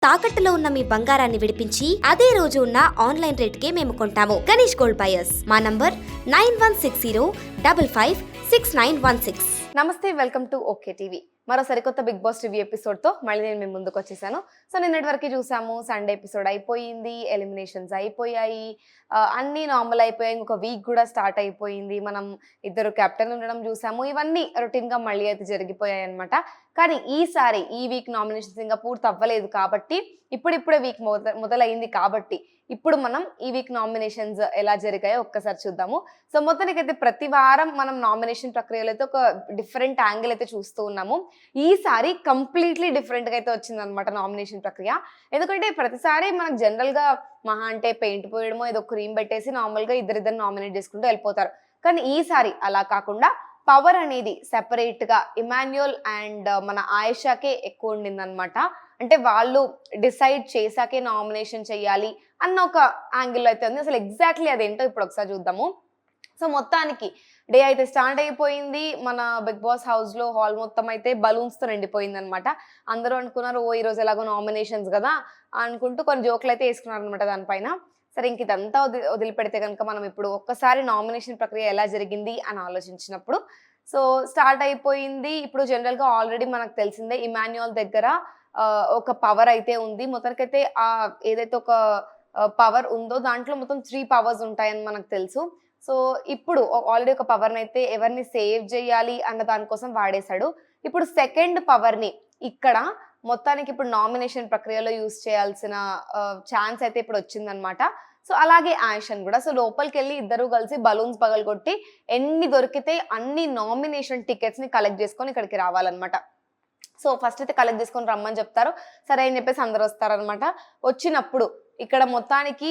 తాకట్టులో ఉన్న మీ బంగారాన్ని విడిపించి అదే రోజు ఉన్న ఆన్లైన్ రేటుకే మేము కొంటాము. Ganesh gold buyers. మా నంబర్ 9160556916. నమస్తే, వెల్కమ్ టు ఓకే టీవీ. మరో సరికొత్త బిగ్ బాస్ రివ్యూ ఎపిసోడ్తో మళ్ళీ నేను మీ ముందుకు వచ్చేసాను. సో నిన్నటి వరకు చూసాము, సండే ఎపిసోడ్ అయిపోయింది, ఎలిమినేషన్స్ అయిపోయాయి, అన్నీ నార్మల్ అయిపోయాయి. ఇంకొక వీక్ కూడా స్టార్ట్ అయిపోయింది. మనం ఇద్దరు కెప్టెన్ ఉండడం చూసాము. ఇవన్నీ రొటీన్గా మళ్ళీ అయితే జరిగిపోయాయి అనమాట. కానీ ఈసారి ఈ వీక్ నామినేషన్స్ ఇంకా పూర్తి అవ్వలేదు కాబట్టి, ఇప్పుడిప్పుడే వీక్ మొదలైంది కాబట్టి ఇప్పుడు మనం ఈ వీక్ నామినేషన్స్ ఎలా జరిగాయో ఒక్కసారి చూద్దాము. సో మొత్తానికైతే ప్రతి వారం మనం నామినేషన్ ప్రక్రియలో అయితే ఒక డిఫరెంట్ యాంగిల్ అయితే చూస్తూ ఉన్నాము. ఈసారి కంప్లీట్లీ డిఫరెంట్గా అయితే వచ్చిందనమాట నామినేషన్ ప్రక్రియ. ఎందుకంటే ప్రతిసారి మనకు జనరల్గా మహా అంటే పెయింట్ పోయడమో ఏదో క్రీమ్ పెట్టేసి నార్మల్గా ఇద్దరిద్దరు నామినేట్ చేసుకుంటూ వెళ్ళిపోతారు. కానీ ఈసారి అలా కాకుండా పవర్ అనేది సెపరేట్గా ఇమాన్యుయల్ అండ్ మన ఆయేషాకే ఎక్కువ ఉండిందనమాట. అంటే వాళ్ళు డిసైడ్ చేశాకే నామినేషన్ చెయ్యాలి అన్న ఒక యాంగిల్లో అయితే ఉంది. అసలు ఎగ్జాక్ట్లీ అదేంటో ఇప్పుడు ఒకసారి చూద్దాము. సో మొత్తానికి డే అయితే స్టార్ట్ అయిపోయింది. మన బిగ్ బాస్ హౌస్లో హాల్ మొత్తం అయితే బలూన్స్తో నిండిపోయింది అనమాట. అందరూ అనుకున్నారు, ఓ ఈరోజు ఎలాగో నామినేషన్స్ కదా అనుకుంటూ కొన్ని జోకులు అయితే వేసుకున్నారు అనమాట దానిపైన. సరే, ఇంక ఇదంతా వదిలిపెడితే కనుక మనం ఇప్పుడు ఒక్కసారి నామినేషన్ ప్రక్రియ ఎలా జరిగింది అని ఆలోచించినప్పుడు, సో స్టార్ట్ అయిపోయింది. ఇప్పుడు జనరల్గా ఆల్రెడీ మనకు తెలిసిందే ఇమాన్యుయల్ దగ్గర ఒక పవర్ అయితే ఉంది. మొత్తానికైతే ఏదైతే ఒక పవర్ ఉందో దాంట్లో మొత్తం 3 పవర్స్ ఉంటాయని మనకు తెలుసు. సో ఇప్పుడు ఆల్రెడీ ఒక పవర్ని అయితే ఎవరిని సేవ్ చేయాలి అన్న దానికోసం వాడేశాడు. ఇప్పుడు సెకండ్ పవర్ని ఇక్కడ మొత్తానికి ఇప్పుడు నామినేషన్ ప్రక్రియలో యూజ్ చేయాల్సిన ఛాన్స్ అయితే ఇప్పుడు వచ్చిందనమాట. సో అలాగే ఆయేషన్ కూడా. సో లోపలికి వెళ్ళి ఇద్దరు కలిసి బలూన్స్ పగలగొట్టి ఎన్ని దొరికితే అన్ని నామినేషన్ టికెట్స్ని కలెక్ట్ చేసుకొని ఇక్కడికి రావాలన్నమాట. సో ఫస్ట్ అయితే కలెక్ట్ చేసుకొని రమ్మని చెప్తారు. సరే అని చెప్పేసి అందరు వస్తారనమాట. వచ్చినప్పుడు ఇక్కడ మొత్తానికి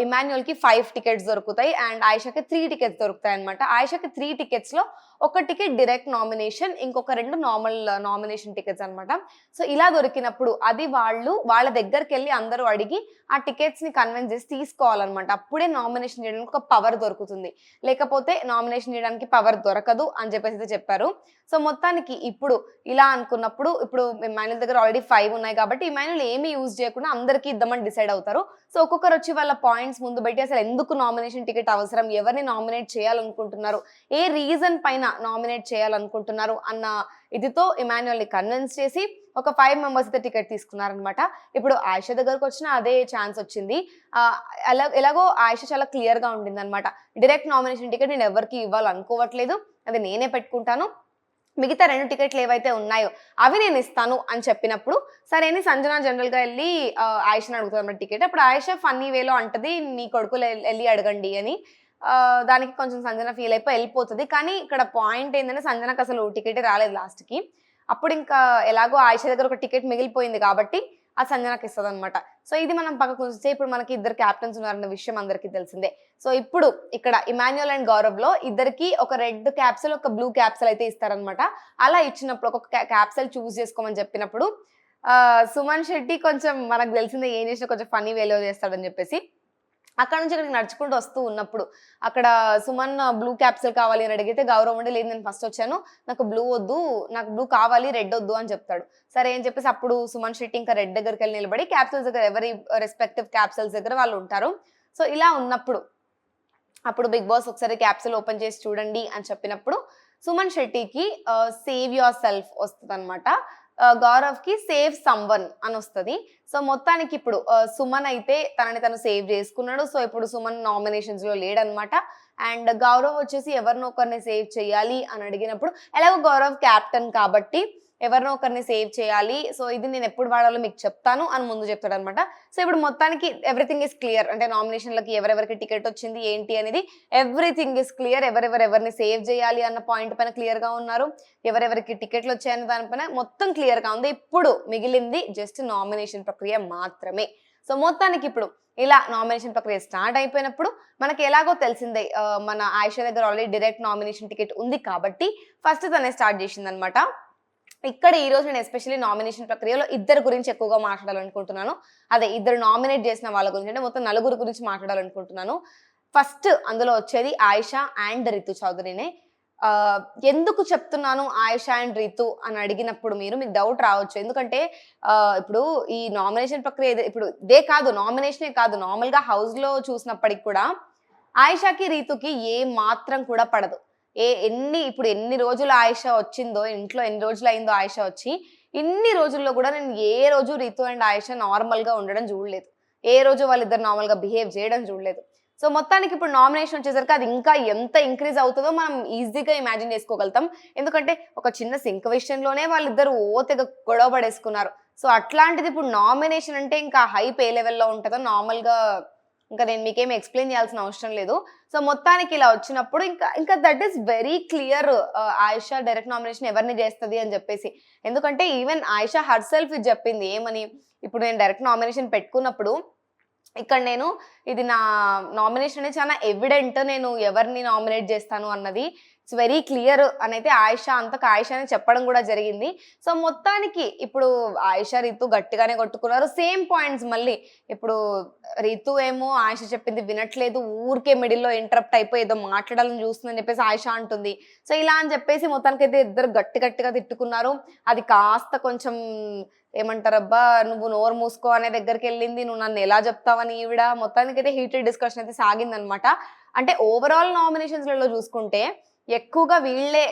ఇమాన్యుయల్కి 5 టికెట్స్ దొరుకుతాయి అండ్ ఆయేషాకి 3 టికెట్స్ దొరుకుతాయి అనమాట. ఆయేషాకి 3 టికెట్స్లో ఒక టికెట్ డైరెక్ట్ నామినేషన్, ఇంకొక 2 నార్మల్ నామినేషన్ టికెట్స్ అనమాట. సో ఇలా దొరికినప్పుడు అది వాళ్ళ దగ్గరికి వెళ్ళి అందరూ అడిగి ఆ టికెట్స్ని కన్విన్స్ చేసి తీసుకోవాలన్నమాట. అప్పుడే నామినేషన్ చేయడానికి ఒక పవర్ దొరుకుతుంది, లేకపోతే నామినేషన్ చేయడానికి పవర్ దొరకదు అని చెప్పేసి చెప్పారు. సో మొత్తానికి ఇప్పుడు ఇలా అనుకున్నప్పుడు, ఇప్పుడు ఇమాన్యుయల్ దగ్గర ఆల్రెడీ 5 ఉన్నాయి కాబట్టి ఇమాన్యుయల్ ఏమీ యూజ్ చేయకుండా అందరికీ ఇద్దామని డిసైడ్ అవుతారు. సో ఒక్కొక్కరు వచ్చి వాళ్ళ పాయింట్స్ ముందు పెట్టి అసలు ఎందుకు నామినేషన్ టికెట్ అవసరం, ఎవరిని నామినేట్ చేయాలనుకుంటున్నారు, ఏ రీజన్ పైన నామినేట్ చేయాలనుకుంటున్నారు అన్న ఇదితో ఇమాన్యుయల్ని కన్విన్స్ చేసి ఒక 5 మెంబర్స్ అయితే టికెట్ తీసుకున్నారనమాట. ఇప్పుడు ఆయేషా దగ్గరకు వచ్చిన అదే ఛాన్స్ వచ్చింది. ఎలాగో ఆయేషా చాలా క్లియర్గా ఉండింది అనమాట. డైరెక్ట్ నామినేషన్ టికెట్ నేను ఎవరికి ఇవ్వాలనుకోవట్లేదు, అది నేనే పెట్టుకుంటాను, మిగతా 2 టికెట్లు ఏవైతే ఉన్నాయో అవి నేను ఇస్తాను అని చెప్పినప్పుడు సరే అని సంజన జనరల్గా వెళ్ళి ఆయేషాని అడుగుతుంది అన్నమాట టికెట్. అప్పుడు ఆయేషా ఫన్నీ వేలో అంటది, నీ కొడుకులు వెళ్ళి అడగండి అని. దానికి కొంచెం సంజన ఫీల్ అయిపోయి వెళ్ళిపోతుంది. కానీ ఇక్కడ పాయింట్ ఏంటంటే సంజనకు అసలు టికెటే రాలేదు లాస్ట్కి. అప్పుడు ఇంకా ఎలాగో ఆయేషా దగ్గర ఒక టికెట్ మిగిలిపోయింది కాబట్టి ఆ సంజనకి ఇస్తుంది అనమాట. సో ఇది మనం పక్కకు ఉంచితే ఇప్పుడు మనకి 2 క్యాప్టెన్స్ ఉన్నారన్న విషయం అందరికీ తెలిసిందే. సో ఇప్పుడు ఇక్కడ ఇమాన్యుయల్ అండ్ గౌరవ్ లో ఇద్దరికి ఒక రెడ్ క్యాప్సల్, ఒక బ్లూ క్యాప్సల్ అయితే ఇస్తారనమాట. అలా ఇచ్చినప్పుడు ఒక క్యాప్సల్ చూస్ చేసుకోమని చెప్పినప్పుడు సుమన్ శెట్టి కొంచెం మనకు తెలిసిందే ఏం చేసినా కొంచెం ఫనీ వేలో చేస్తాడని చెప్పేసి అక్కడ నుంచి ఇక్కడికి నడుచుకుంటూ వస్తూ ఉన్నప్పుడు అక్కడ సుమన్ బ్లూ క్యాప్సల్ కావాలి అని అడిగితే గౌరవ్ ఉండి లేదు నేను ఫస్ట్ వచ్చాను, నాకు బ్లూ వద్దు, నాకు బ్లూ కావాలి, రెడ్ వద్దు అని చెప్తాడు. సరే అని చెప్పేసి అప్పుడు సుమన్ శెట్టి ఇంకా రెడ్ దగ్గరికి వెళ్ళి నిలబడి క్యాప్సల్స్ దగ్గర ఎవరి రెస్పెక్టివ్ క్యాప్సల్స్ దగ్గర వాళ్ళు ఉంటారు. సో ఇలా ఉన్నప్పుడు అప్పుడు బిగ్ బాస్ ఒకసారి క్యాప్సల్ ఓపెన్ చేసి చూడండి అని చెప్పినప్పుడు సుమన్ శెట్టికి సేవ్ యువర్ సెల్ఫ్ వస్తుంది అనమాట. గౌరవ్ కి సేవ్ సమ్వన్ అని వస్తుంది. సో మొత్తానికి ఇప్పుడు సుమన్ అయితే తనని తను సేవ్ చేసుకున్నాడు. సో ఇప్పుడు సుమన్ నామినేషన్స్ లో లేడనమాట. అండ్ గౌరవ్ వచ్చేసి ఎవరినో ఒకరిని సేవ్ చేయాలి అని అడిగినప్పుడు ఎలాగో గౌరవ్ క్యాప్టెన్ కాబట్టి ఎవరినో ఒకరిని సేవ్ చేయాలి, సో ఇది నేను ఎప్పుడు వాడాలో మీకు చెప్తాను అని ముందు చెప్తాడు అనమాట. సో ఇప్పుడు మొత్తానికి ఎవ్రీథింగ్ ఇస్ క్లియర్, అంటే నామినేషన్లకి ఎవరెవరికి టికెట్ వచ్చింది ఏంటి అనేది ఎవ్రీథింగ్ ఇస్ క్లియర్. ఎవరిని సేవ్ చేయాలి అన్న పాయింట్ పైన క్లియర్ గా ఉన్నారు, ఎవరెవరికి టికెట్లు వచ్చాయన్న దానిపైన మొత్తం క్లియర్ గా ఉంది. ఇప్పుడు మిగిలింది జస్ట్ నామినేషన్ ప్రక్రియ మాత్రమే. సో మొత్తానికి ఇప్పుడు ఇలా నామినేషన్ ప్రక్రియ స్టార్ట్ అయిపోయినప్పుడు మనకి ఎలాగో తెలిసిందే, మన ఆయేషా దగ్గర ఆల్రెడీ డైరెక్ట్ నామినేషన్ టికెట్ ఉంది కాబట్టి ఫస్ట్ తనే స్టార్ట్ చేసింది అనమాట. ఇక్కడ ఈ రోజు నేను ఎస్పెషల్లీ నామినేషన్ ప్రక్రియలో ఇద్దరు గురించి ఎక్కువగా మాట్లాడాలనుకుంటున్నాను. అదే ఇద్దరు నామినేట్ చేసిన వాళ్ళ గురించి, అంటే మొత్తం 4 గురించి మాట్లాడాలనుకుంటున్నాను. ఫస్ట్ అందులో వచ్చేది ఆయేషా అండ్ రితు చౌదరినే. ఎందుకు చెప్తున్నాను ఆయిషా అండ్ రితు అని అడిగినప్పుడు మీకు డౌట్ రావచ్చు. ఎందుకంటే ఇప్పుడు ఈ నామినేషన్ ప్రక్రియ ఇప్పుడు ఇదే కాదు, నామినేషనే కాదు, నార్మల్‌గా హౌస్‌లో చూసినప్పటికి కూడా ఆయిషాకి, రితుకి ఏ మాత్రం కూడా పడదు. ఎన్ని రోజులు ఆయిషా వచ్చిందో, ఇంట్లో ఎన్ని రోజులయిందో ఆయిషా వచ్చి, ఇన్ని రోజుల్లో కూడా నేను ఏ రోజు రితు అండ్ ఆయిషా నార్మల్‌గా ఉండడం చూడలేదు. ఏ రోజు వాళ్ళిద్దరు నార్మల్‌గా బిహేవ్ చేయడం చూడలేదు. సో, మొత్తానికి ఇప్పుడు నామినేషన్ వచ్చేసరికి అది ఇంకా ఎంత ఇంక్రీజ్ అవుతదో మనం ఈజీగా ఇమాజిన్ చేసుకోగలుగుతాం. ఎందుకంటే ఒక చిన్న సింక్ విషయంలోనే వాళ్ళిద్దరూ తెగ గొడవ పడేసుకున్నారు. సో, అట్లాంటిది ఇప్పుడు నామినేషన్ అంటే ఇంకా హైప్ ఏ లెవెల్‌లో ఉంటదో నార్మల్‌గా ఇంకా నేను మీకేమి ఎక్స్‌ప్లెయిన్ చేయాల్సిన అవసరం లేదు. సో, మొత్తానికి ఇలా వచ్చినప్పుడు ఇంకా that is very clear, Ayesha direct nomination ఎవరిని చేస్తది అని చెప్పేసి. ఎందుకంటే ఈవెన్ ఆయిషా హర్‌సెల్ఫ్ ఇది చెప్పింది. ఏమని? ఇప్పుడు నేను డైరెక్ట్ నామినేషన్ పెట్టుకున్నప్పుడు ఇక్కడ నేను ఇది నా నామినేషన్ అనేది చాలా ఎవిడెంట్. నేను ఎవరిని నామినేట్ చేస్తాను అన్నది ఇట్స్ వెరీ క్లియర్ అనైతే ఆయిషానే చెప్పడం కూడా జరిగింది. సో, మొత్తానికి ఇప్పుడు ఆయిషా, రితు గట్టిగానే కొట్టుకున్నారు. సేమ్ పాయింట్స్ మళ్ళీ. ఇప్పుడు రితు ఏమో ఆయిషా చెప్పింది వినట్లేదు. ఊరికే మిడిల్‌లో ఇంటరప్ట్ అయిపోయి ఏదో మాట్లాడాలని చూస్తుందని చెప్పేసి ఆయిషా అంటుంది. సో, ఇలా అని చెప్పేసి మొత్తానికైతే ఇద్దరు గట్టిగా తిట్టుకున్నారు. అది కాస్త కొంచెం ఏమంటారబ్బా నువ్వు నోరు మూసుకో అనే దగ్గరికెళ్ళింది. నువ్వు నన్ను ఎలా చెప్తావని ఈవిడ మొత్తానికైతే హీటెడ్ డిస్కషన్ అయితే సాగిందనమాట. అంటే ఓవరాల్ నామినేషన్స్‌లలో చూసుకుంటే ఎక్కువగా వీళ్ళే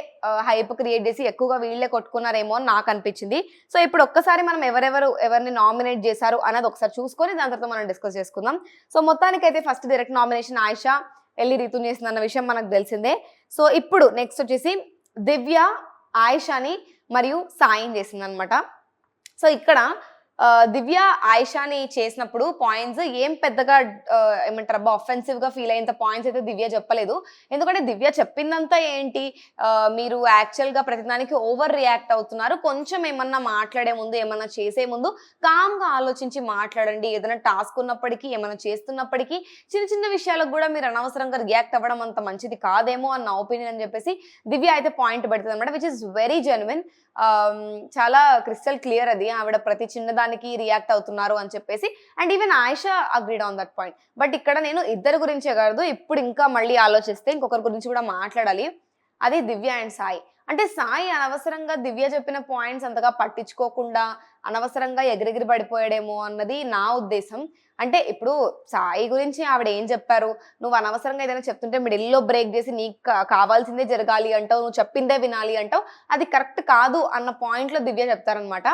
హైప్ క్రియేట్ చేసి ఎక్కువగా వీళ్ళే కొట్టుకున్నారేమో అని నాకు అనిపించింది. సో, ఇప్పుడు ఒక్కసారి మనం ఎవరిని నామినేట్ చేశారు అన్నది ఒకసారి చూసుకొని దాని తర్వాత మనం డిస్కస్ చేసుకుందాం. సో, మొత్తానికైతే ఫస్ట్ డైరెక్ట్ నామినేషన్ ఆయిషా ఎళ్లి రితుని చేసిందన్న విషయం మనకు తెలిసిందే. సో, ఇప్పుడు నెక్స్ట్ వచ్చేసి దివ్య ఆయిషాని మరియు సాయిని చేసిందనమాట. సో, ఇక్కడ దివ్య ఆయిషాని చేసినప్పుడు పాయింట్స్ ఏం పెద్దగా ఏమంటారబ్బా అఫెన్సివ్‌గా ఫీల్ అయ్యేంత పాయింట్స్ అయితే దివ్య చెప్పలేదు. ఎందుకంటే దివ్య చెప్పిందంతా ఏంటి, మీరు యాక్చువల్‌గా ప్రతిదానికి ఓవర్ రియాక్ట్ అవుతున్నారు. కొంచెం ఏమన్నా మాట్లాడే ముందు, ఏమన్నా చేసే ముందు కామ్‌గా ఆలోచించి మాట్లాడండి. ఏదైనా టాస్క్ ఉన్నప్పటికీ, ఏమన్నా చేస్తున్నప్పటికీ చిన్న విషయాలకు కూడా మీరు అనవసరంగా రియాక్ట్ అవ్వడం అంత మంచిది కాదేమో అన్న ఒపీనియన్ అని చెప్పేసి దివ్య అయితే పాయింట్ పెడుతుందన్నమాట. Which is very genuine. చాలా క్రిస్టల్ క్లియర్ అది. ఆవిడ ప్రతి చిన్నదానికి రియాక్ట్ అవుతున్నారు అని చెప్పేసి. And even Ayesha agreed on that point. But ఇక్కడ నేను ఇద్దరి గురించే కాదు, ఇప్పుడు ఇంకా మళ్ళీ ఆలోచిస్తే ఇంకొకరి గురించి కూడా మాట్లాడాలి. అది దివ్య అండ్ సాయి. అంటే సాయి అనవసరంగా దివ్య చెప్పిన పాయింట్స్ అంతగా పట్టించుకోకుండా అనవసరంగా ఎగిరెగిరి పడిపోయాడేమో అన్నది నా ఉద్దేశం. అంటే ఇప్పుడు సాయి గురించి ఆవిడ ఏం చెప్పారు, నువ్వు అనవసరంగా ఏదైనా చెప్తుంటే మిడిల్‌లో బ్రేక్ చేసి నీకు కావాల్సిందే జరగాలి అంటావు, నువ్వు చెప్పిందే వినాలి అంటావు, అది కరెక్ట్ కాదు అన్న పాయింట్‌లో దివ్య చెప్తారనమాట.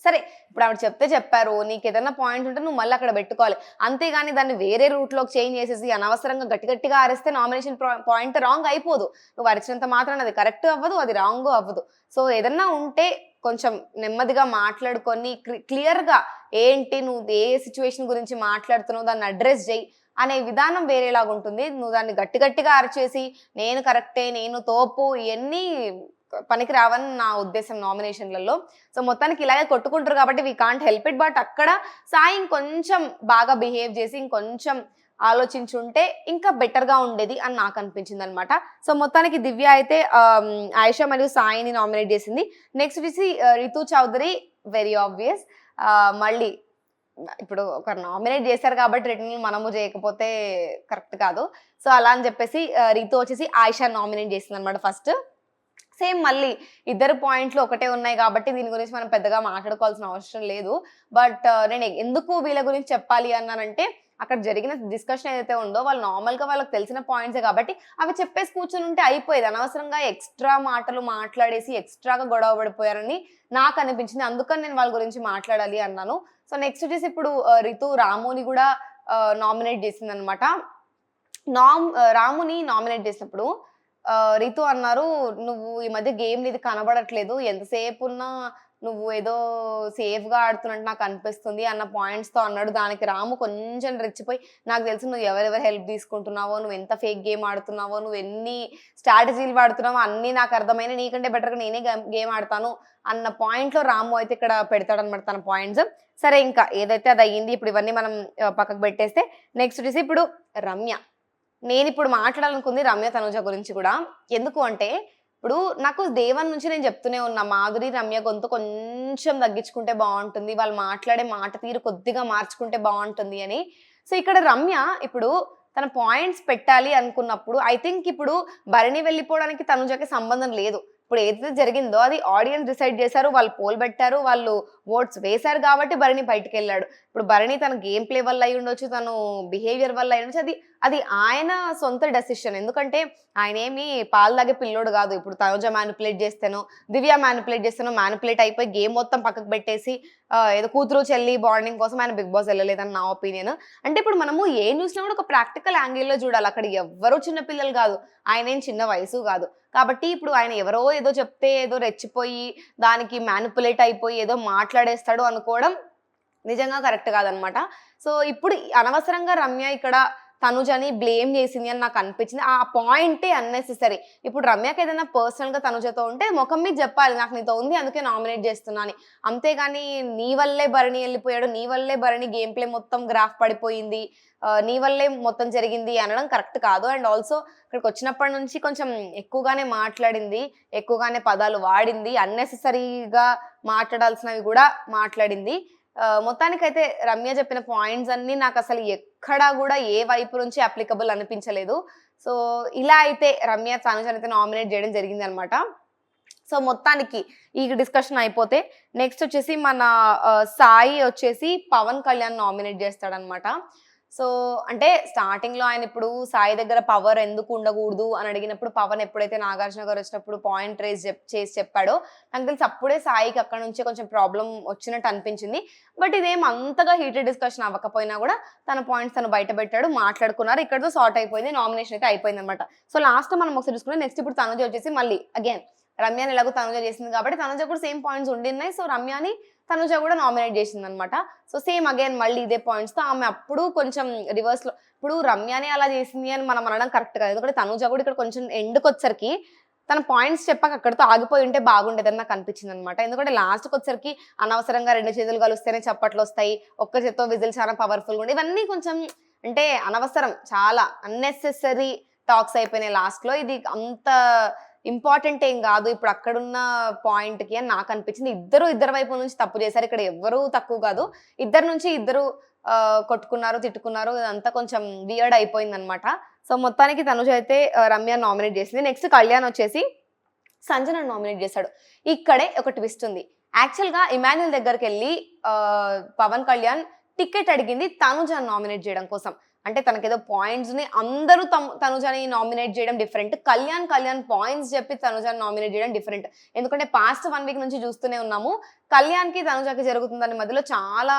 సరే, ఇప్పుడు ఆవిడ చెప్పారు. నీకేదన్నా పాయింట్ ఉంటే నువ్వు మళ్ళీ అక్కడ పెట్టుకోవాలి. అంతేగాని దాన్ని వేరే రూట్‌లోకి చేంజ్ చేసేసి అనవసరంగా గట్టిగా అరిస్తే నామినేషన్ పాయింట్ రాంగ్ అయిపోదు. నువ్వు అరిచినంత మాత్రాన అది కరెక్ట్ అవ్వదు, అది రాంగు అవ్వదు. సో, ఏదన్నా ఉంటే కొంచెం నెమ్మదిగా మాట్లాడుకొని క్లియర్‌గా ఏంటి, నువ్వు ఏ సిట్యుయేషన్ గురించి మాట్లాడుతున్నావు, దాన్ని అడ్రెస్ చెయ్యి అనే విధానం వేరేలాగుంటుంది. నువ్వు దాన్ని గట్టిగా అరిచేసి నేను కరెక్టే, నేను తోపు ఇయన్నీ పనికి రావని నా ఉద్దేశం నామినేషన్‌లలో. సో, మొత్తానికి ఇలాగే కొట్టుకుంటారు కాబట్టి we can't help it. But అక్కడ సాయి ఇంకొంచెం బాగా బిహేవ్ చేసి ఇంకొంచెం ఆలోచించుంటే ఇంకా బెటర్‌గా ఉండేది అని నాకు అనిపించిందనమాట. సో, మొత్తానికి దివ్య అయితే ఆయిషా మరియు సాయిని నామినేట్ చేసింది. నెక్స్ట్ వచ్చేసి రితు చౌదరి వెరీ ఆబ్వియస్. మళ్ళీ ఇప్పుడు ఒకరు నామినేట్ చేశారు కాబట్టి రిటర్న్‌లు మనము చేయకపోతే కరెక్ట్ కాదు. సో, అలా అని చెప్పేసి రితు వచ్చేసి ఆయిషా నామినేట్ చేసిందనమాట ఫస్ట్. సేమ్ మళ్ళీ ఇద్దరు పాయింట్లు ఒకటే ఉన్నాయి కాబట్టి దీని గురించి మనం పెద్దగా మాట్లాడుకోవాల్సిన అవసరం లేదు. బట్ నేను ఎందుకు వీళ్ళ గురించి చెప్పాలి అన్నానంటే అక్కడ జరిగిన డిస్కషన్ ఏదైతే ఉందో వాళ్ళు నార్మల్‌గా వాళ్ళకి తెలిసిన పాయింట్సే కాబట్టి అవి చెప్పేసి కూర్చొనుంటే అయిపోయేది. అనవసరంగా ఎక్స్‌ట్రా మాటలు మాట్లాడేసి ఎక్స్‌ట్రాగా గొడవ పడిపోయారని నాకు అనిపించింది. అందుకని నేను వాళ్ళ గురించి మాట్లాడాలి అన్నాను. సో, నెక్స్ట్ వచ్చేసి ఇప్పుడు రితు రాముని కూడా నామినేట్ చేసిందనమాట. రాముని నామినేట్ చేసినప్పుడు రితు అన్నారు, "నువ్వు ఈ మధ్య గేమ్ నీది కనబడట్లేదు. ఎంతసేపున్నా నువ్వు ఏదో సేఫ్‌గా ఆడుతున్నట్టు నాకు అనిపిస్తుంది" అన్న పాయింట్స్‌తో అన్నాడు. దానికి రాము కొంచెం రెచ్చిపోయి, "నాకు తెలుసు నువ్వు ఎవరెవరి హెల్ప్ తీసుకుంటున్నావో, నువ్వు ఎంత ఫేక్ గేమ్ ఆడుతున్నావో, నువ్వు ఎన్ని స్ట్రాటజీలు వాడుతున్నావో అన్నీ నాకు అర్థమైనాయి. నీకంటే బెటర్‌గా నేనే గేమ్ ఆడతాను" అన్న పాయింట్‌లో రాము అయితే ఇక్కడ పెడతాడనమాట తన పాయింట్స్. సరే, ఇంకా ఏదైతే అది అయ్యింది. ఇప్పుడు ఇవన్నీ మనం పక్కకు పెట్టేస్తే నెక్స్ట్ వచ్చేసి ఇప్పుడు రమ్య. నేనిప్పుడు మాట్లాడాలనుకుంది రమ్య, తనుజ గురించి కూడా. ఎందుకు అంటే ఇప్పుడు నాకు డే 1 నుంచి నేను చెప్తూనే ఉన్నా, మాధురి, రమ్య గొంతు కొంచెం తగ్గించుకుంటే బావుంటుంది. వాళ్ళు మాట్లాడే మాట తీరు కొద్దిగా మార్చుకుంటే బావుంటుంది అని. సో, ఇక్కడ రమ్య ఇప్పుడు తన పాయింట్స్ పెట్టాలి అనుకున్నప్పుడు ఐ థింక్ ఇప్పుడు భరణి వెళ్ళిపోవడానికి తనుజకి సంబంధం లేదు. ఇప్పుడు ఏదైతే జరిగిందో అది ఆడియన్స్ డిసైడ్ చేశారు, వాళ్ళు పోల్ పెట్టారు, వాళ్ళు ఓట్స్ వేశారు కాబట్టి భరణి బయటికి వెళ్ళాడు. ఇప్పుడు భరణి తన గేమ్ ప్లే వల్ల అయి ఉండొచ్చు, తను బిహేవియర్ వల్ల అయి ఉండొచ్చు, అది ఆయన సొంత డెసిషన్. ఎందుకంటే ఆయన ఏమి పాలు తాగే పిల్లోడు కాదు. ఇప్పుడు తనుజ మ్యానిపులేట్ చేస్తానో, దివ్య మ్యానిపులేట్ చేస్తానో, మ్యానిపులేట్ అయిపోయి గేమ్ మొత్తం పక్కకు పెట్టేసి ఏదో కూతురు చెల్లి బాండింగ్ కోసం ఆయన బిగ్ బాస్ వెళ్ళలేదని నా ఒపీనియన్. అంటే ఇప్పుడు మనము ఏం చూసినా కూడా ఒక ప్రాక్టికల్ యాంగిల్లో చూడాలి. అక్కడ ఎవ్వరూ చిన్న పిల్లలు కాదు, ఆయన ఏం చిన్న వయసు కాదు. కాబట్టి ఇప్పుడు ఆయన ఎవరో ఏదో చెప్తే ఏదో రెచ్చిపోయి దానికి మ్యానిపులేట్ అయిపోయి ఏదో మాట్లాడేస్తాడు అనుకోవడం నిజంగా కరెక్ట్ కాదనమాట. సో ఇప్పుడు అనవసరంగా రమ్య ఇక్కడ తనుజని బ్లేమ్ చేసింది అని నాకు అనిపించింది. ఆ పాయింటే అన్నెసెసరీ. ఇప్పుడు రమ్యకి ఏదైనా పర్సనల్గా తనుజతో ఉంటే ముఖం మీద చెప్పాలి, నాకు నీతో ఉంది అందుకే నామినేట్ చేస్తున్నా అని. అంతేగాని నీ వల్లే భరణి వెళ్ళిపోయాడు, నీ వల్లే భరణి గేమ్ ప్లే మొత్తం గ్రాఫ్ పడిపోయింది, నీ వల్లే మొత్తం జరిగింది అనడం కరెక్ట్ కాదు. అండ్ ఆల్సో ఇక్కడికి వచ్చినప్పటి నుంచి కొంచెం ఎక్కువగానే మాట్లాడింది, ఎక్కువగానే పదాలు వాడింది, అన్నెసెసరీగా మాట్లాడాల్సినవి కూడా మాట్లాడింది. మొత్తానికైతే రమ్య చెప్పిన పాయింట్స్ అన్ని నాకు అసలు ఎక్కడా కూడా ఏ వైపు నుంచి అప్లికబుల్ అనిపించలేదు. సో ఇలా అయితే రమ్య తనుజని అయితే నామినేట్ చేయడం జరిగింది అనమాట. సో మొత్తానికి ఈ డిస్కషన్ అయిపోతే నెక్స్ట్ వచ్చేసి మన సాయి వచ్చేసి పవన్ కళ్యాణ్ నామినేట్ చేస్తాడనమాట. సో అంటే స్టార్టింగ్ లో ఆయన ఇప్పుడు సాయి దగ్గర పవర్ ఎందుకు ఉండకూడదు అని అడిగినప్పుడు పవన్ ఎప్పుడైతే నాగార్జున గారు వచ్చినప్పుడు పాయింట్ రేజ్ చేసి చెప్పాడో నాకు తెలిసి అప్పుడే సాయికి అక్కడ నుంచే కొంచెం ప్రాబ్లం వచ్చినట్టు అనిపించింది. బట్ ఇదేం అంతగా హీటెడ్ డిస్కషన్ అవ్వకపోయినా కూడా తన పాయింట్స్ తను బయట పెట్టాడు, మాట్లాడుకున్నారు, ఇక్కడతో సార్ట్ అయిపోయింది, నామినేషన్ అయితే అయిపోయింది అనమాట. సో లాస్ట్ మనం ఒకసారి చూసుకుంటే నెక్స్ట్ ఇప్పుడు తనుజ వచ్చేసి మళ్ళీ అగైన్ రమ్యని ఎలాగో తనుజ చేసింది కాబట్టి తనుజ కూడా సేమ్ పాయింట్స్ ఉండిన్నాయి. సో రమ్యని తనుజ కూడా నామినేట్ చేసింది అనమాట. సో సేమ్ అగైన్ మళ్ళీ ఇదే పాయింట్స్ తో ఆమె అప్పుడు కొంచెం రివర్స్ లో ఇప్పుడు రమ్యని అలా చేసింది అని మనం అనడం కరెక్ట్ కాదు. ఎందుకంటే తనుజ కూడా ఇక్కడ కొంచెం ఎండ్కి వచ్చరికి తన పాయింట్స్ చెప్పాక అక్కడితో ఆగిపోయి ఉంటే బాగుండేదని నాకు అనిపించింది అనమాట. ఎందుకంటే లాస్ట్కి వచ్చరికి అనవసరంగా 2 చేతులు కలిస్తేనే చప్పట్లు వస్తాయి, ఒక్క చేత్తో విజిల్ చాలా పవర్ఫుల్గా ఉండే, ఇవన్నీ కొంచెం అంటే అనవసరం, చాలా అన్నెసెసరీ టాక్స్ అయిపోయినాయి లాస్ట్ లో. ఇది అంత ఇంపార్టెంట్ ఏం కాదు ఇప్పుడు అక్కడున్న పాయింట్ కి అని నాకు అనిపించింది. ఇద్దరు వైపు నుంచి తప్పు చేశారు, ఇక్కడ ఎవ్వరూ తక్కువ కాదు, ఇద్దరు నుంచి ఇద్దరు కొట్టుకున్నారు, తిట్టుకున్నారు, ఇదంతా కొంచెం వియర్డ్ అయిపోయింది అనమాట. సో మొత్తానికి తనుజ అయితే రమ్య నామినేట్ చేసింది. నెక్స్ట్ కళ్యాణ్ వచ్చేసి సంజన నామినేట్ చేశాడు. ఇక్కడే ఒక ట్విస్ట్ ఉంది. యాక్చువల్గా ఇమాన్యుల్ దగ్గరికి వెళ్ళి పవన్ కళ్యాణ్ టికెట్ అడిగింది తనుజను నామినేట్ చేయడం కోసం. అంటే తనకేదో పాయింట్స్ ని అందరూ తనుజని నామినేట్ చేయడం డిఫరెంట్, కళ్యాణ్ పాయింట్స్ చెప్పి తనుజని నామినేట్ చేయడం డిఫరెంట్. ఎందుకంటే పాస్ట్ 1 వీక్ నుంచి చూస్తూనే ఉన్నాము కళ్యాణ్కి తనుజకి జరుగుతుందని మధ్యలో చాలా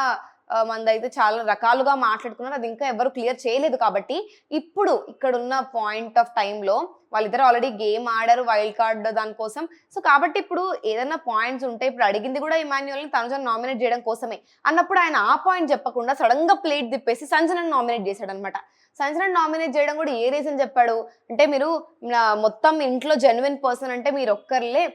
మంది అయితే చాలా రకాలుగా మాట్లాడుకున్నారు, అది ఇంకా ఎవరు క్లియర్ చేయలేదు. కాబట్టి ఇప్పుడు ఇక్కడ ఉన్న పాయింట్ ఆఫ్ టైంలో వాళ్ళిద్దరు ఆల్రెడీ గేమ్ ఆడారు వైల్డ్ కార్డ్ దానికోసం. సో కాబట్టి ఇప్పుడు ఏదైనా పాయింట్స్ ఉంటే ఇప్పుడు అడిగింది కూడా ఇమాన్యుయల్ని తనుజని నామినేట్ చేయడం కోసమే అన్నప్పుడు ఆయన ఆ పాయింట్ చెప్పకుండా సడన్ గా ప్లేట్ తిప్పేసి సంజనని నామినేట్ చేశాడు అనమాట. సంజనని నామినేట్ చేయడం కూడా ఏ రీజన్ చెప్పాడు అంటే, మీరు మొత్తం ఇంట్లో జెన్యున్ పర్సన్ అంటే మీరొక్కళ్ళే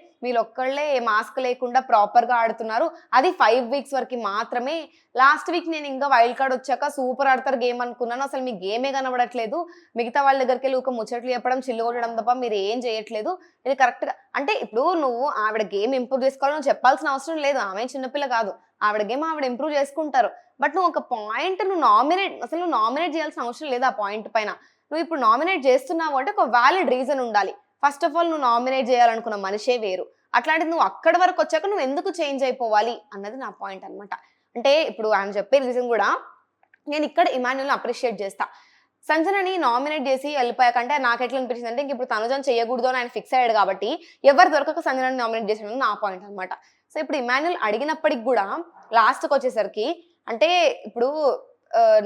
మాస్క్ లేకుండా ప్రాపర్ గా ఆడుతున్నారు, అది 5 వీక్స్ వరకు మాత్రమే. లాస్ట్ వీక్ నేను ఇంకా వైల్డ్ కార్డ్ వచ్చాక సూపర్ ఆడతారు గేమ్ అనుకున్నాను, అసలు మీ గేమే కనబడట్లేదు, మిగతా వాళ్ళ దగ్గరికి వెళ్ళి ఒక ముచ్చట్లు చెప్పడం చిల్లు కొట్టడం తప్ప మీరు ఏం చేయట్లేదు, ఇది కరెక్ట్ గా. అంటే ఇప్పుడు నువ్వు ఆవిడ గేమ్ ఇంప్రూవ్ చేసుకోవాలని నువ్వు చెప్పాల్సిన అవసరం లేదు, ఆమె చిన్నపిల్ల కాదు, ఆవిడ గేమ్ ఆవిడ ఇంప్రూవ్ చేసుకుంటారు. బట్ నువ్వు ఒక పాయింట్ నువ్వు నామినేట్ చేయాల్సిన అవసరం లేదు. ఆ పాయింట్ పైన నువ్వు ఇప్పుడు నామినేట్ చేస్తున్నావు అంటే ఒక వ్యాలిడ్ రీజన్ ఉండాలి. ఫస్ట్ ఆఫ్ ఆల్ నువ్వు నామినేట్ చేయాలనుకున్న మనిషే వేరు, అట్లాంటిది నువ్వు అక్కడి వరకు వచ్చాక నువ్వు ఎందుకు చేంజ్ అయిపోవాలి అన్నది నా పాయింట్ అనమాట. అంటే ఇప్పుడు ఆయన చెప్పే రీజన్ కూడా నేను ఇక్కడ ఇమాన్యుల్ని అప్రిషియేట్ చేస్తా. సంజనని నామినేట్ చేసి వెళ్ళిపోయాకంటే నాకు ఎట్లా అనిపించింది అంటే, ఇంక ఇప్పుడు తనుజని చేయకూడదు అని ఆయన ఫిక్స్ అయ్యాడు కాబట్టి ఎవరు దొరకక సంజనని నామినేట్ చేసాడని నా పాయింట్ అనమాట. సో ఇప్పుడు ఇమాన్యుల్ అడిగినప్పటికి కూడా లాస్ట్కి వచ్చేసరికి అంటే ఇప్పుడు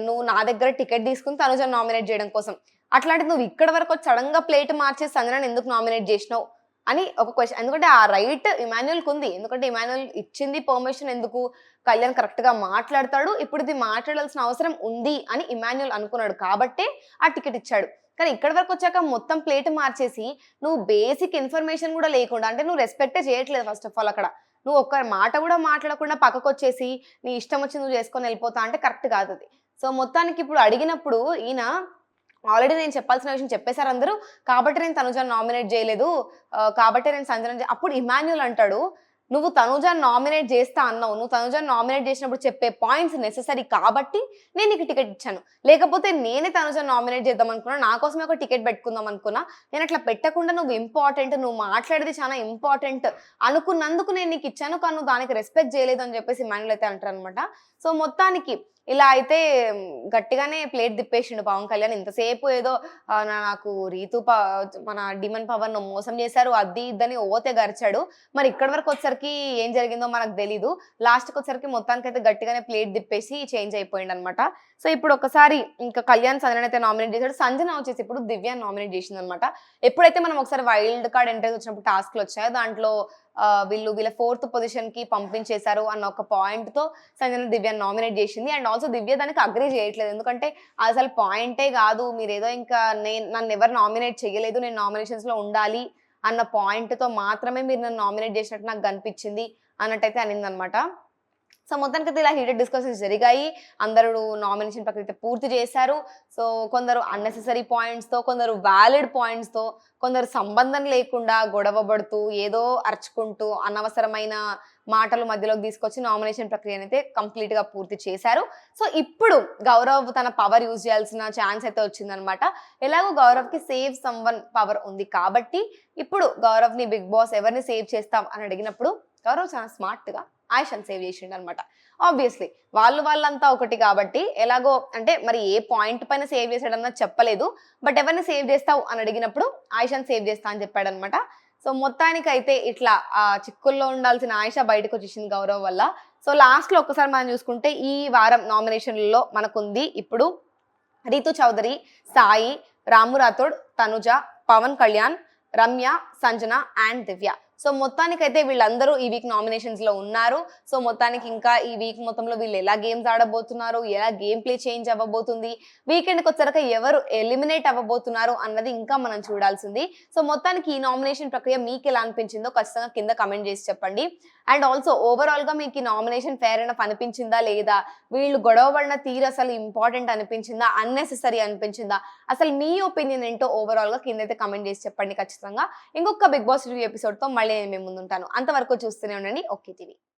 నువ్వు నా దగ్గర టికెట్ తీసుకుని తనుజని నామినేట్ చేయడం కోసం, అట్లాంటిది నువ్వు ఇక్కడ వరకు వచ్చి సడన్ గా ప్లేట్ మార్చేసి సంజనని ఎందుకు నామినేట్ చేసినావు అని ఒక క్వశ్చన్. ఎందుకంటే ఆ రైట్ ఇమాన్యుల్కి ఉంది, ఎందుకంటే ఇమాన్యుల్ ఇచ్చింది పర్మిషన్, ఎందుకు కళ్యాణ్ కరెక్ట్ గా మాట్లాడతాడు, ఇప్పుడు ఇది మాట్లాడాల్సిన అవసరం ఉంది అని ఇమాన్యుల్ అనుకున్నాడు కాబట్టే ఆ టికెట్ ఇచ్చాడు. కానీ ఇక్కడ వరకు వచ్చాక మొత్తం ప్లేట్ మార్చేసి నువ్వు బేసిక్ ఇన్ఫర్మేషన్ కూడా లేకుండా, అంటే నువ్వు రెస్పెక్టే చేయట్లేదు ఫస్ట్ ఆఫ్ ఆల్, అక్కడ నువ్వు ఒక్క మాట కూడా మాట్లాడకుండా పక్కకు వచ్చేసి నీ ఇష్టం వచ్చి నువ్వు చేసుకొని వెళ్ళిపోతా అంటే కరెక్ట్ కాదు అది. సో మొత్తానికి ఇప్పుడు అడిగినప్పుడు ఈయన ఆల్రెడీ నేను చెప్పాల్సిన విషయం చెప్పేశారు అందరూ, కాబట్టి నేను తనుజని నామినేట్ చేయలేదు, కాబట్టి నేను సంజన. అప్పుడు ఇమాన్యుల్ అంటాడు, నువ్వు తనూజని నామినేట్ చేస్తా అన్నావు. నువ్వు తనూజని నామినేట్ చేసినప్పుడు చెప్పే పాయింట్స్ నెసెసరీ కాబట్టి నేను నీకు టికెట్ ఇచ్చాను. లేకపోతే నేనే తనూజని నామినేట్ చేద్దాం అనుకున్నా. నా కోసమే ఒక టికెట్ పెట్టుకుందాం అనుకున్నా. నేను అట్లా పెట్టకుండా నువ్వు ఇంపార్టెంట్, నువ్వు మాట్లాడేది చాలా ఇంపార్టెంట్ అనుకున్నందుకు నేను నీకు ఇచ్చాను. కానీ నువ్వు దానికి రెస్పెక్ట్ చేయలేదు అని చెప్పేసి మాన్యుల్ అయితే అంటారనమాట. సో మొత్తానికి ఇలా అయితే గట్టిగానే ప్లేట్ తిప్పేసిండు పవన్ కళ్యాణ్. ఇంతసేపు ఏదో నాకు మన డిమన్ పవన్ మోసం చేశారు, అది ఇద్దని ఓతే గరిచాడు. మరి ఇక్కడి వరకు వచ్చేసరికి ఏం జరిగిందో మనకు తెలీదు. లాస్ట్కి వచ్చేసరికి మొత్తానికి అయితే గట్టిగానే ప్లేట్ తిప్పేసి చేంజ్ అయిపోయింది అనమాట. సో ఇప్పుడు ఒకసారి ఇంకా కళ్యాణ్ సంజన అయితే నామినేట్ చేశాడు. సంజన వచ్చేసి ఇప్పుడు దివ్యాన్ని నామినేట్ చేసింది అనమాట. ఎప్పుడైతే మనం ఒకసారి వైల్డ్ కార్డ్ ఎంట్రీస్ వచ్చినప్పుడు టాస్క్లు వచ్చాయో దాంట్లో వీళ్ళ 4th పొజిషన్ కి పంపించేశారు అన్న ఒక పాయింట్ తో సంజన దివ్యాన్ని నామినేట్ చేసింది. అండ్ ఆల్సో దివ్య దానికి అగ్రీ చేయట్లేదు. ఎందుకంటే అసలు పాయింటే కాదు, మీరేదో ఇంకా నన్ను ఎవరు నామినేట్ చేయలేదు, నేను నామినేషన్స్ లో ఉండాలి అన్న పాయింట్ తో మాత్రమే మీరు నన్ను నామినేట్ చేసినట్టు నాకు కనిపించింది అన్నట్టయితే అనింది అనమాట. సో మొత్తానికి అయితే ఇలా హీటెడ్ డిస్కషన్స్ జరిగాయి. అందరూ నామినేషన్ ప్రక్రియ పూర్తి చేశారు. సో కొందరు అన్నెసెసరీ పాయింట్స్తో, కొందరు వ్యాలిడ్ పాయింట్స్తో, కొందరు సంబంధం లేకుండా గొడవ పడుతూ ఏదో అరుచుకుంటూ అనవసరమైన మాటలు మధ్యలోకి తీసుకొచ్చి నామినేషన్ ప్రక్రియను అయితే కంప్లీట్గా పూర్తి చేశారు. సో ఇప్పుడు గౌరవ్ తన పవర్ యూజ్ చేయాల్సిన ఛాన్స్ అయితే వచ్చిందనమాట. ఎలాగో గౌరవ్కి సేవ్ సమ్వన్ పవర్ ఉంది కాబట్టి ఇప్పుడు గౌరవ్ని బిగ్ బాస్ ఎవరిని సేవ్ చేస్తాం అని అడిగినప్పుడు గౌరవ్ చాలా స్మార్ట్గా ఆయిషాని సేవ్ చేసిండు అనమాట. ఆబ్వియస్లీ వాళ్ళంతా ఒకటి కాబట్టి ఎలాగో అంటే మరి ఏ పాయింట్ పైన సేవ్ చేశాడన్నది చెప్పలేదు. బట్ ఎవరిని సేవ్ చేస్తావు అని అడిగినప్పుడు ఆయిషాని సేవ్ చేస్తా అని చెప్పాడనమాట. సో మొత్తానికి అయితే ఇట్లా చిక్కుల్లో ఉండాల్సిన ఆయిషా బయటకు వచ్చేసింది గౌరవ్ వల్ల. సో లాస్ట్లో ఒక్కసారి మనం చూసుకుంటే ఈ వారం నామినేషన్లలో మనకుంది ఇప్పుడు రీతు చౌదరి, సాయి, రాము రాథోడ్, తనుజ, పవన్ కళ్యాణ్, రమ్య, సంజన అండ్ దివ్య. సో మొత్తానికైతే వీళ్ళందరూ ఈ వీక్ నామినేషన్స్ లో ఉన్నారు. సో మొత్తానికి ఇంకా ఈ వీక్ మొత్తంలో వీళ్ళు ఎలా గేమ్స్ ఆడబోతున్నారు, ఎలా గేమ్ ప్లే చేంజ్ అవ్వబోతుంది, వీకెండ్కి వచ్చాక ఎవరు ఎలిమినేట్ అవ్వబోతున్నారు అన్నది ఇంకా మనం చూడాల్సింది. సో మొత్తానికి ఈ నామినేషన్ ప్రక్రియ మీకు ఎలా అనిపించిందో ఖచ్చితంగా కింద కమెంట్ చేసి చెప్పండి. అండ్ ఆల్సో ఓవరాల్ గా మీకు ఈ నామినేషన్ ఫేర్ ఎనఫ్ అనిపించిందా లేదా, వీళ్ళు గొడవ పడిన తీరు అసలు ఇంపార్టెంట్ అనిపించిందా, అన్నెసెసరీ అనిపించిందా, అసలు మీ ఒపీనియన్ ఏంటో ఓవరాల్ గా కింద అయితే కమెంట్ చేసి చెప్పండి ఖచ్చితంగా. ఇంకొక బిగ్ బాస్ రివ్యూ ఎపిసోడ్ తో మళ్ళీ నేను మీ ముందు ఉంటాను. అంతవరకు చూస్తూనే ఉండండి ఓకే టీవీ.